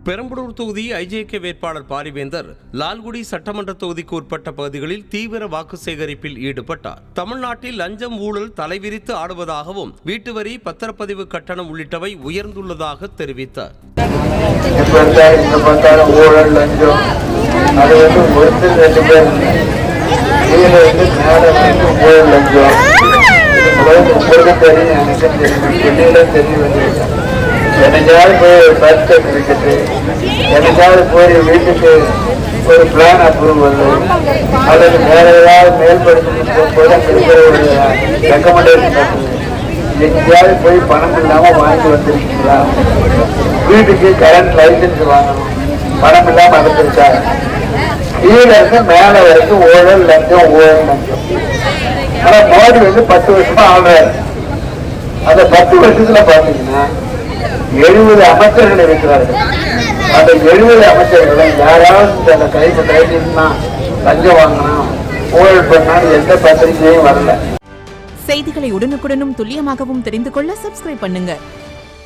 பெரம்பலூர் தொகுதி ஐஜேகே வேட்பாளர் பாரிவேந்தர் லால்குடி சட்டமன்ற தொகுதிக்கு உட்பட்ட பகுதிகளில் தீவிர வாக்கு சேகரிப்பில் ஈடுபட்டார். தமிழ்நாட்டில் லஞ்சம் ஊழல் தலைவிரித்து ஆடுவதாகவும் வீட்டு வரி பத்திரப்பதிவு கட்டணம் உள்ளிட்டவை உயர்ந்துள்ளதாக தெரிவித்தார். என்னைக்காவது போய் பர்த் சர்டிஃபிகேட், என்னைக்காவது போய் வீட்டுக்கு ஒரு பிளான் அப்ரூவல் அல்லது வேற ஏதாவது மேல்படுத்தி போகும்போது அங்கே இருக்கிற ஒரு ரெக்கமெண்டேஷன் எங்கேயாவது போய் பணம் இல்லாமல் வாங்கி வந்துருக்கீங்களா? வீட்டுக்கு கரண்ட் லைசன்ஸ் வாங்கணும், பணம் இல்லாமல் அனுப்பிருக்கா? கீழே இருந்து மேலே வரைக்கும் ஊழல் லஞ்சம் ஊழல் லஞ்சம். ஆனால் மோடி 10 வருஷமா ஆள்றாரு. அந்த 10 வருஷத்துல பாத்தீங்கன்னா 70 அமைச்சர்கள் இருக்கிறார்கள். அந்த 70 அமைச்சர்களை யாராவது அந்த கைதுன்னா லஞ்சம் வாங்கணும், ஊழல் பண்ணாலும் எந்த பத்திரிகையும் வரல. செய்திகளை உடனுக்குடனும் துல்லியமாகவும் தெரிந்து கொள்ள சப்ஸ்கிரைப் பண்ணுங்க.